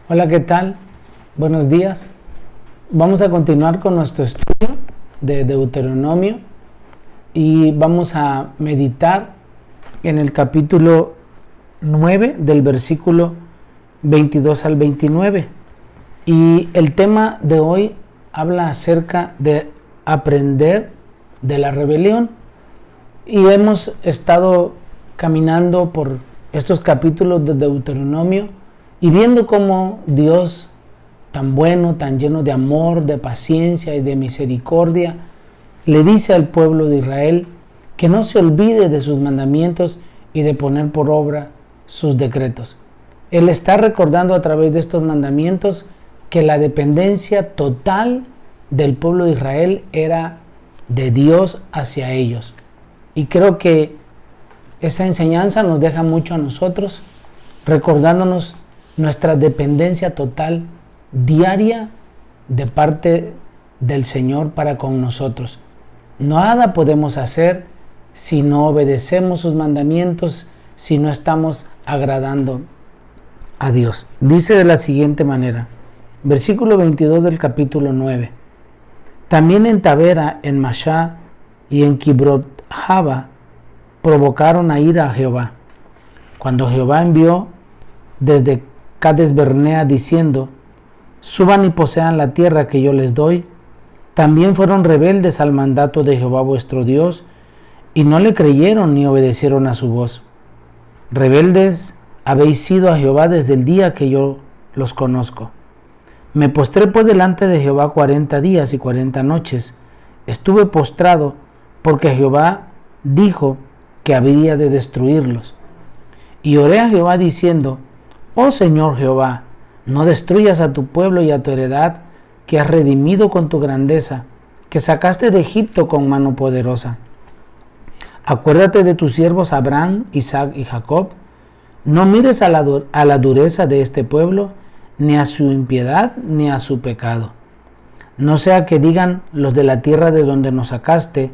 Hola, ¿qué tal? Buenos días. Vamos a continuar con nuestro estudio de Deuteronomio y vamos a meditar en el capítulo 9 del versículo 22 al 29. Y el tema de hoy habla acerca de aprender de la rebelión. Y hemos estado caminando por estos capítulos de Deuteronomio y viendo cómo Dios, tan bueno, tan lleno de amor, de paciencia y de misericordia, le dice al pueblo de Israel que no se olvide de sus mandamientos y de poner por obra sus decretos. Él está recordando a través de estos mandamientos que la dependencia total del pueblo de Israel era de Dios hacia ellos. Y creo que esa enseñanza nos deja mucho a nosotros, recordándonos nuestra dependencia total diaria de parte del Señor para con nosotros. Nada podemos hacer si no obedecemos sus mandamientos, si no estamos agradando a Dios. Dice de la siguiente manera, versículo 22 del capítulo 9. También en Tabera, en Mashá y en Kibrot Jaba provocaron a ira a Jehová, cuando Jehová envió desde Cades Bernea diciendo: suban y posean la tierra que yo les doy. También fueron rebeldes al mandato de Jehová vuestro Dios, y no le creyeron ni obedecieron a su voz. Rebeldes habéis sido a Jehová desde el día que yo los conozco. Me postré pues delante de Jehová 40 días y 40 noches. Estuve postrado porque Jehová dijo que habría de destruirlos. Y oré a Jehová diciendo: oh Señor Jehová, no destruyas a tu pueblo y a tu heredad, que has redimido con tu grandeza, que sacaste de Egipto con mano poderosa. Acuérdate de tus siervos Abraham, Isaac y Jacob. No mires a la dureza de este pueblo, ni a su impiedad, ni a su pecado. No sea que digan los de la tierra de donde nos sacaste: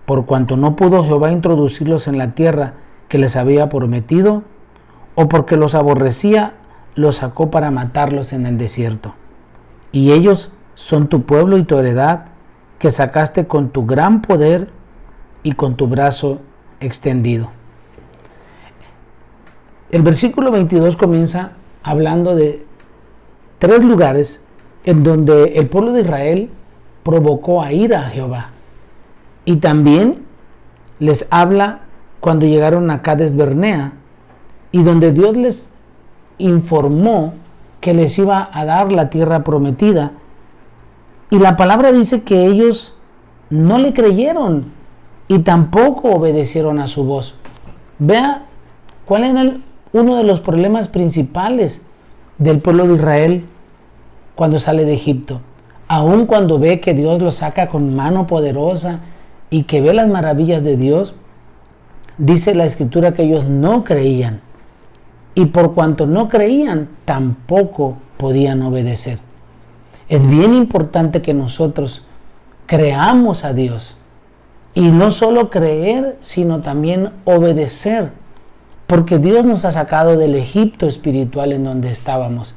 por cuanto no pudo Jehová introducirlos en la tierra que les había prometido, o porque los aborrecía, los sacó para matarlos en el desierto. Y ellos son tu pueblo y tu heredad, que sacaste con tu gran poder y con tu brazo extendido. El versículo 22 comienza hablando de 3 lugares en donde el pueblo de Israel provocó a ira a Jehová. Y también les habla cuando llegaron a Cades Bernea, y donde Dios les informó que les iba a dar la tierra prometida. Y la palabra dice que ellos no le creyeron y tampoco obedecieron a su voz. Vea cuál era uno de los problemas principales del pueblo de Israel cuando sale de Egipto. Aun cuando ve que Dios los saca con mano poderosa y que ve las maravillas de Dios, dice la Escritura que ellos no creían. Y por cuanto no creían, tampoco podían obedecer. Es bien importante que nosotros creamos a Dios. Y no solo creer, sino también obedecer. Porque Dios nos ha sacado del Egipto espiritual en donde estábamos,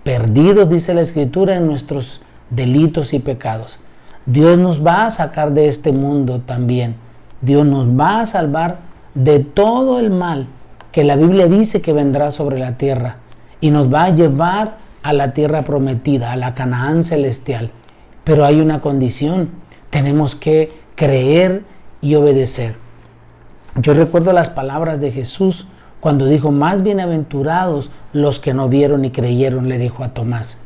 perdidos, dice la Escritura, en nuestros delitos y pecados. Dios nos va a sacar de este mundo también. Dios nos va a salvar de todo el mal que la Biblia dice que vendrá sobre la tierra, y nos va a llevar a la tierra prometida, a la Canaán celestial. Pero hay una condición: tenemos que creer y obedecer. Yo recuerdo las palabras de Jesús cuando dijo: más bienaventurados los que no vieron y creyeron, le dijo a Tomás.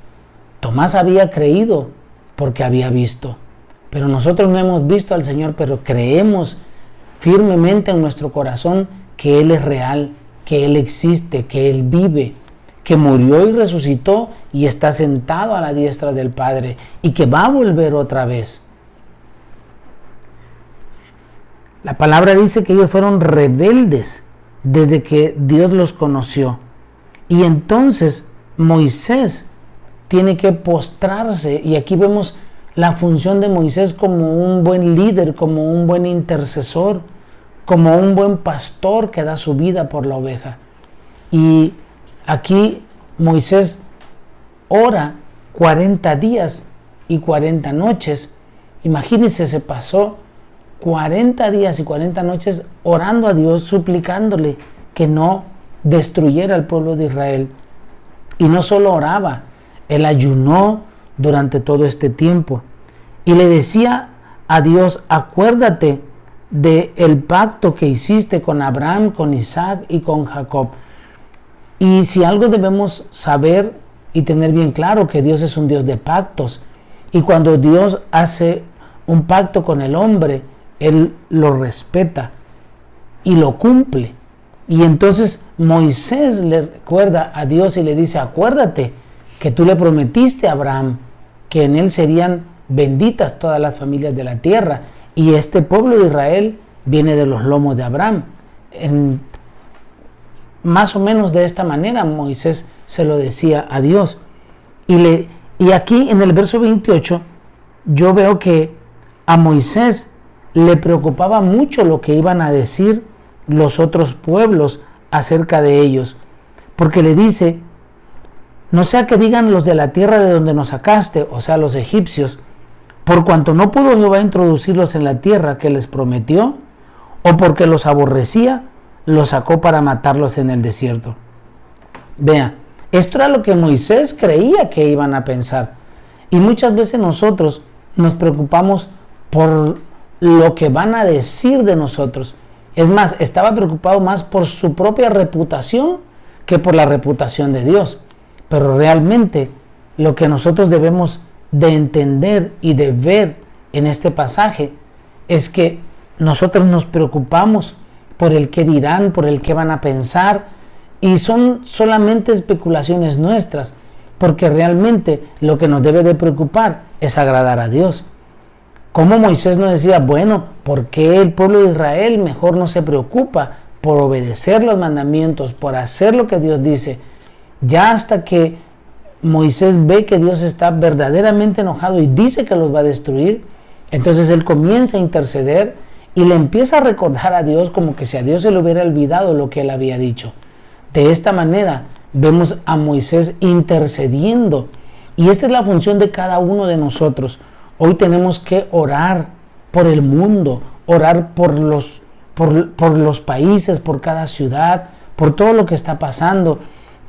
Tomás había creído porque había visto, pero nosotros no hemos visto al Señor, pero creemos firmemente en nuestro corazón que Él es real, que Él existe, que Él vive, que murió y resucitó y está sentado a la diestra del Padre y que va a volver otra vez. La palabra dice que ellos fueron rebeldes desde que Dios los conoció. Y entonces Moisés tiene que postrarse, y aquí vemos la función de Moisés como un buen líder, como un buen intercesor, como un buen pastor que da su vida por la oveja. Y aquí Moisés ora 40 días y 40 noches. Imagínense, se pasó 40 días y 40 noches orando a Dios, suplicándole que no destruyera al pueblo de Israel. Y no solo oraba, él ayunó durante todo este tiempo. Y le decía a Dios: acuérdate del pacto que hiciste con Abraham, con Isaac y con Jacob. Y si algo debemos saber y tener bien claro, que Dios es un Dios de pactos. Y cuando Dios hace un pacto con el hombre, Él lo respeta y lo cumple. Y entonces Moisés le recuerda a Dios y le dice: acuérdate que tú le prometiste a Abraham que en él serían benditas todas las familias de la tierra. Y este pueblo de Israel viene de los lomos de Abraham. Más o menos de esta manera Moisés se lo decía a Dios. Y aquí en el verso 28 yo veo que a Moisés le preocupaba mucho lo que iban a decir los otros pueblos acerca de ellos, porque le dice: no sea que digan los de la tierra de donde nos sacaste, o sea, los egipcios, por cuanto no pudo Jehová introducirlos en la tierra que les prometió, o porque los aborrecía, los sacó para matarlos en el desierto. Vea, esto era lo que Moisés creía que iban a pensar. Y muchas veces nosotros nos preocupamos por lo que van a decir de nosotros. Es más, estaba preocupado más por su propia reputación que por la reputación de Dios. Pero realmente lo que nosotros debemos de entender y de ver en este pasaje es que nosotros nos preocupamos por el qué dirán, por el qué van a pensar, y son solamente especulaciones nuestras, porque realmente lo que nos debe de preocupar es agradar a Dios. Como Moisés nos decía: bueno, ¿por qué el pueblo de Israel mejor no se preocupa por obedecer los mandamientos, por hacer lo que Dios dice? Ya hasta que Moisés ve que Dios está verdaderamente enojado y dice que los va a destruir, entonces él comienza a interceder y le empieza a recordar a Dios como que si a Dios se le hubiera olvidado lo que él había dicho. De esta manera vemos a Moisés intercediendo, y esta es la función de cada uno de nosotros. Hoy tenemos que orar por el mundo, orar por los países, por cada ciudad, por todo lo que está pasando,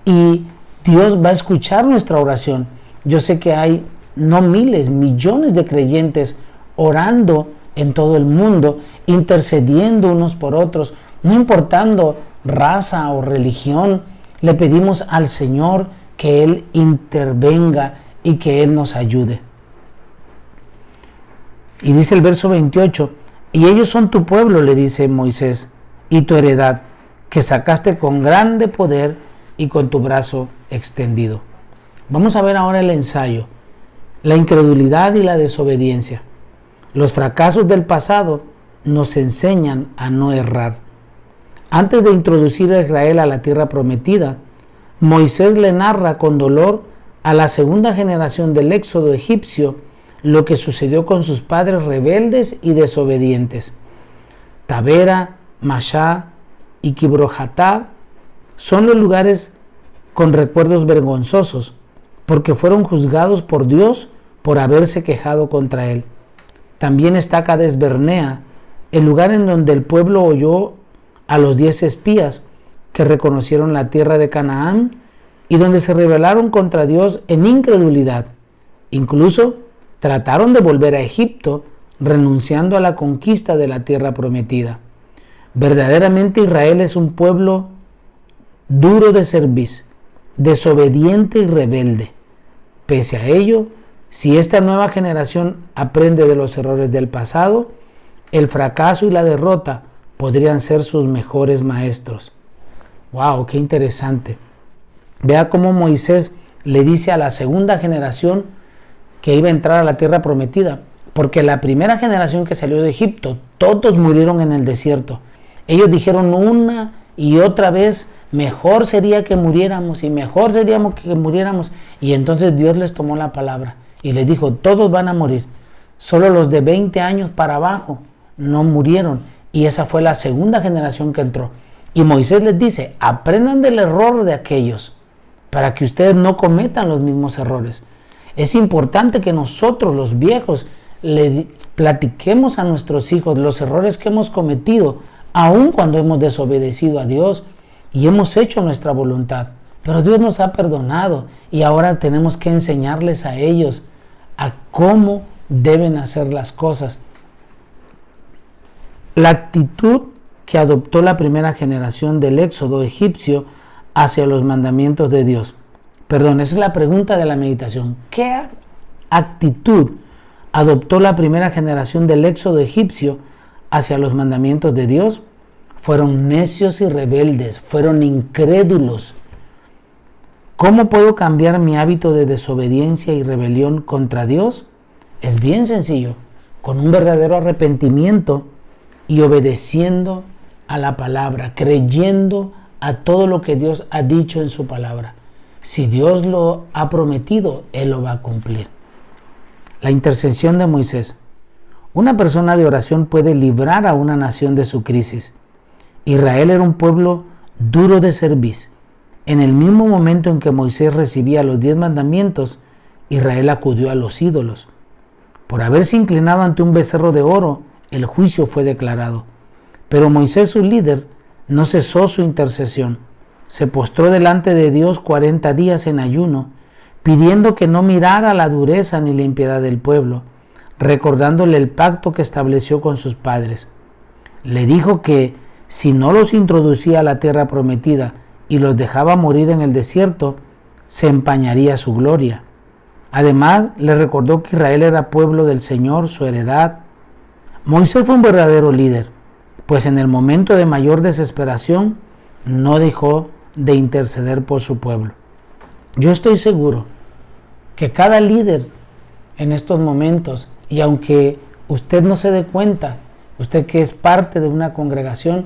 y Dios va a escuchar nuestra oración. Yo sé que hay no miles, millones de creyentes orando en todo el mundo, intercediendo unos por otros, no importando raza o religión. Le pedimos al Señor que Él intervenga y que Él nos ayude. Y dice el verso 28, y ellos son tu pueblo, le dice Moisés, y tu heredad, que sacaste con grande poder y con tu brazo extendido. Vamos a ver ahora el ensayo: la incredulidad y la desobediencia. Los fracasos del pasado nos enseñan a no errar. Antes de introducir a Israel a la tierra prometida, Moisés le narra con dolor a la segunda generación del éxodo egipcio lo que sucedió con sus padres rebeldes y desobedientes. Tabera, Mashá y Kibrojatá son los lugares con recuerdos vergonzosos, porque fueron juzgados por Dios por haberse quejado contra él. También está Cades Bernea, el lugar en donde el pueblo oyó a los 10 espías que reconocieron la tierra de Canaán y donde se rebelaron contra Dios en incredulidad. Incluso trataron de volver a Egipto, renunciando a la conquista de la tierra prometida. Verdaderamente Israel es un pueblo duro de cerviz, desobediente y rebelde. Pese a ello, si esta nueva generación aprende de los errores del pasado, el fracaso y la derrota podrían ser sus mejores maestros. ¡Wow! ¡Qué interesante! Vea cómo Moisés le dice a la segunda generación que iba a entrar a la tierra prometida, porque la primera generación que salió de Egipto, todos murieron en el desierto. Ellos dijeron una y otra vez: mejor sería que muriéramos y mejor sería que muriéramos. Y entonces Dios les tomó la palabra y les dijo: todos van a morir. Solo los de 20 años para abajo no murieron. Y esa fue la segunda generación que entró. Y Moisés les dice: aprendan del error de aquellos. para que ustedes no cometan los mismos errores. Es importante que nosotros, los viejos, le platiquemos a nuestros hijos los errores que hemos cometido, aun cuando hemos desobedecido a Dios y hemos hecho nuestra voluntad. Pero Dios nos ha perdonado y ahora tenemos que enseñarles a ellos a cómo deben hacer las cosas. La actitud que adoptó la primera generación del éxodo egipcio hacia los mandamientos de Dios. Esa es la pregunta de la meditación. ¿Qué actitud adoptó la primera generación del éxodo egipcio hacia los mandamientos de Dios? Fueron necios y rebeldes, fueron incrédulos. ¿Cómo puedo cambiar mi hábito de desobediencia y rebelión contra Dios? Es bien sencillo, con un verdadero arrepentimiento y obedeciendo a la palabra, creyendo a todo lo que Dios ha dicho en su palabra. Si Dios lo ha prometido, Él lo va a cumplir. La intercesión de Moisés. Una persona de oración puede librar a una nación de su crisis. Israel era un pueblo duro de cerviz. En el mismo momento en que Moisés recibía los 10 mandamientos, Israel acudió a los ídolos. Por haberse inclinado ante un becerro de oro, el juicio fue declarado. Pero Moisés, su líder, no cesó su intercesión. Se postró delante de Dios 40 días en ayuno, pidiendo que no mirara la dureza ni la impiedad del pueblo, recordándole el pacto que estableció con sus padres. Le dijo que si no los introducía a la tierra prometida y los dejaba morir en el desierto, se empañaría su gloria. Además, le recordó que Israel era pueblo del Señor, su heredad. Moisés fue un verdadero líder, pues en el momento de mayor desesperación no dejó de interceder por su pueblo. Yo estoy seguro que cada líder en estos momentos, y aunque usted no se dé cuenta, usted que es parte de una congregación,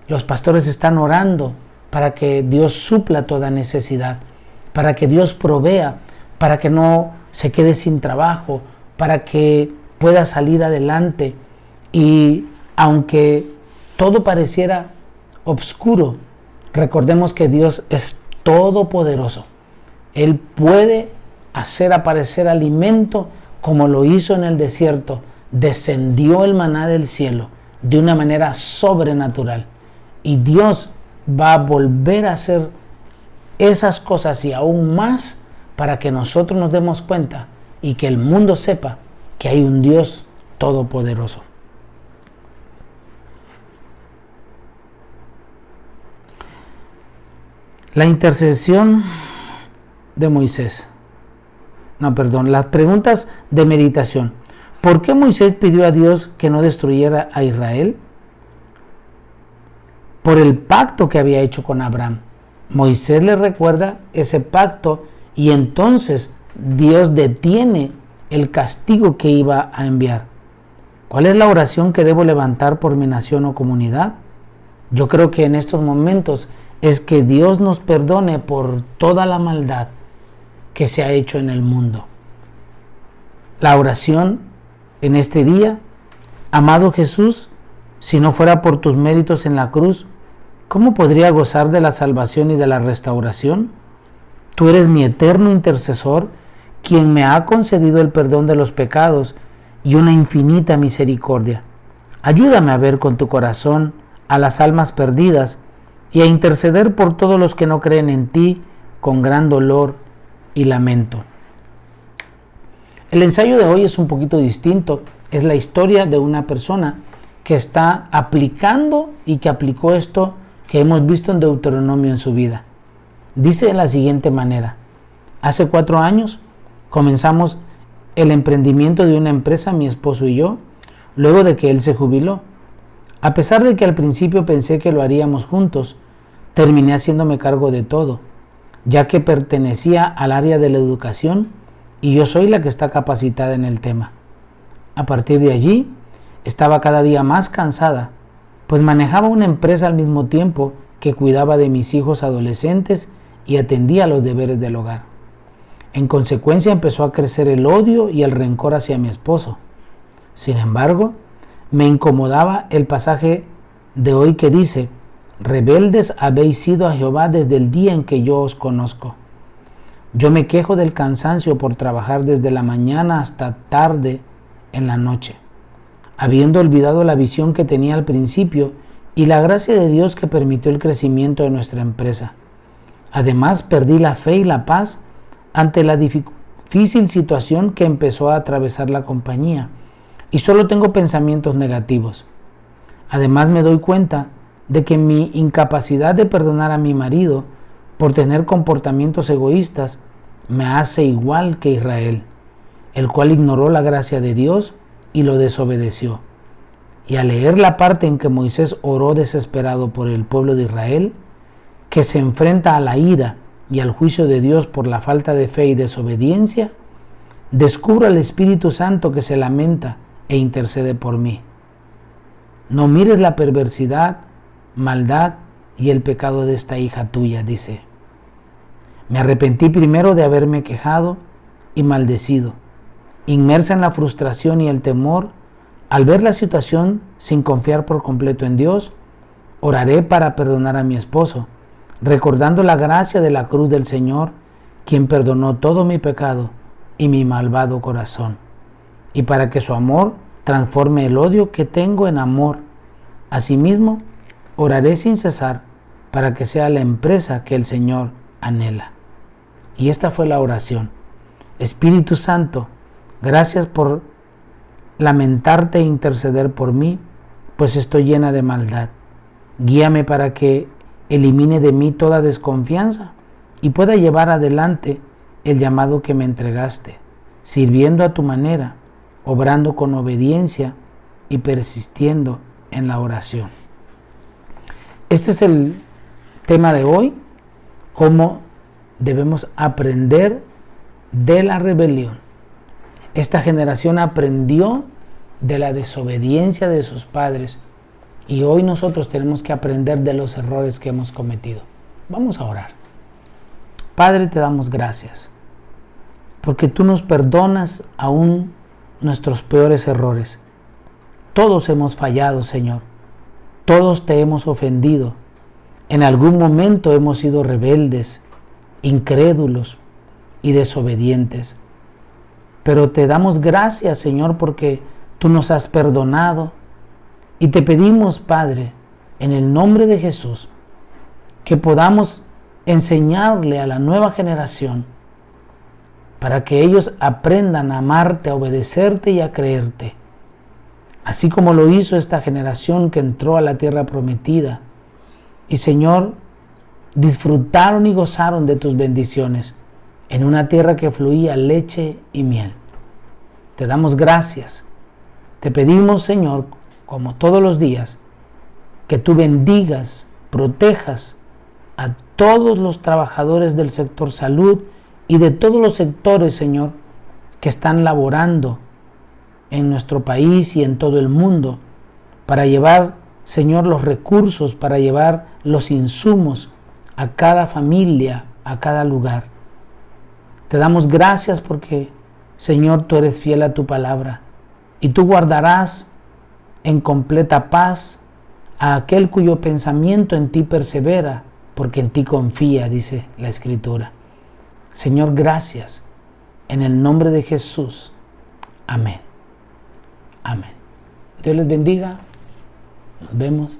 los pastores están orando para que Dios supla toda necesidad, para que Dios provea, para que no se quede sin trabajo, para que pueda salir adelante. Y aunque todo pareciera oscuro, recordemos que Dios es todopoderoso. Él puede hacer aparecer alimento como lo hizo en el desierto. Descendió el maná del cielo de una manera sobrenatural. Y Dios va a volver a hacer esas cosas y aún más para que nosotros nos demos cuenta y que el mundo sepa que hay un Dios todopoderoso. La intercesión de Moisés. Las preguntas de meditación. ¿Por qué Moisés pidió a Dios que no destruyera a Israel? Por el pacto que había hecho con Abraham. Moisés le recuerda ese pacto y entonces Dios detiene el castigo que iba a enviar. ¿Cuál es la oración que debo levantar por mi nación o comunidad? Yo creo que en estos momentos es que Dios nos perdone por toda la maldad que se ha hecho en el mundo. La oración en este día: amado Jesús, si no fuera por tus méritos en la cruz, ¿cómo podría gozar de la salvación y de la restauración? Tú eres mi eterno intercesor, quien me ha concedido el perdón de los pecados y una infinita misericordia. Ayúdame a ver con tu corazón a las almas perdidas y a interceder por todos los que no creen en ti con gran dolor y lamento. El ensayo de hoy es un poquito distinto. Es la historia de una persona que está aplicando y que aplicó esto que hemos visto en Deuteronomio en su vida. Dice de la siguiente manera: hace 4 años comenzamos el emprendimiento de una empresa, mi esposo y yo, luego de que él se jubiló. A pesar de que al principio pensé que lo haríamos juntos, terminé haciéndome cargo de todo, ya que pertenecía al área de la educación y yo soy la que está capacitada en el tema. A partir de allí, estaba cada día más cansada, pues manejaba una empresa al mismo tiempo que cuidaba de mis hijos adolescentes y atendía los deberes del hogar. En consecuencia, empezó a crecer el odio y el rencor hacia mi esposo. Sin embargo, me incomodaba el pasaje de hoy que dice: rebeldes habéis sido a Jehová desde el día en que yo os conozco. Yo me quejo del cansancio por trabajar desde la mañana hasta tarde en la noche, habiendo olvidado la visión que tenía al principio y la gracia de Dios que permitió el crecimiento de nuestra empresa. Además, perdí la fe y la paz ante la difícil situación que empezó a atravesar la compañía y solo tengo pensamientos negativos. Además, me doy cuenta de que mi incapacidad de perdonar a mi marido por tener comportamientos egoístas me hace igual que Israel, el cual ignoró la gracia de Dios y lo desobedeció. Y al leer la parte en que Moisés oró desesperado por el pueblo de Israel, que se enfrenta a la ira y al juicio de Dios por la falta de fe y desobediencia, descubro al Espíritu Santo que se lamenta e intercede por mí. No mires la perversidad, maldad y el pecado de esta hija tuya, dice. Me arrepentí primero de haberme quejado y maldecido, inmersa en la frustración y el temor. Al ver la situación sin confiar por completo en Dios, oraré para perdonar a mi esposo, recordando la gracia de la cruz del Señor, quien perdonó todo mi pecado y mi malvado corazón, y para que su amor transforme el odio que tengo en amor. Asimismo, oraré sin cesar para que sea la empresa que el Señor anhela. Y esta fue la oración. Espíritu Santo, gracias por lamentarte e interceder por mí, pues estoy llena de maldad. Guíame para que elimine de mí toda desconfianza y pueda llevar adelante el llamado que me entregaste, sirviendo a tu manera, obrando con obediencia y persistiendo en la oración. Este es el tema de hoy, cómo debemos aprender de la rebelión. Esta generación aprendió de la desobediencia de sus padres y hoy nosotros tenemos que aprender de los errores que hemos cometido. Vamos a orar. Padre, te damos gracias porque tú nos perdonas aún nuestros peores errores. Todos hemos fallado, Señor. Todos te hemos ofendido. En algún momento hemos sido rebeldes, incrédulos y desobedientes. Pero te damos gracias, Señor, porque tú nos has perdonado. Y te pedimos, Padre, en el nombre de Jesús, que podamos enseñarle a la nueva generación para que ellos aprendan a amarte, a obedecerte y a creerte. Así como lo hizo esta generación que entró a la tierra prometida. Y Señor, disfrutaron y gozaron de tus bendiciones en una tierra que fluía leche y miel. Te damos gracias. Te pedimos, Señor, como todos los días, que tú bendigas, protejas a todos los trabajadores del sector salud y de todos los sectores, Señor, que están laborando en nuestro país y en todo el mundo para llevar, Señor, los recursos, para llevar los insumos a cada familia, a cada lugar. Te damos gracias porque, Señor, tú eres fiel a tu palabra y tú guardarás en completa paz a aquel cuyo pensamiento en ti persevera, porque en ti confía, dice la Escritura. Señor, gracias. En el nombre de Jesús. Amén. Amén. Dios les bendiga. Nos vemos.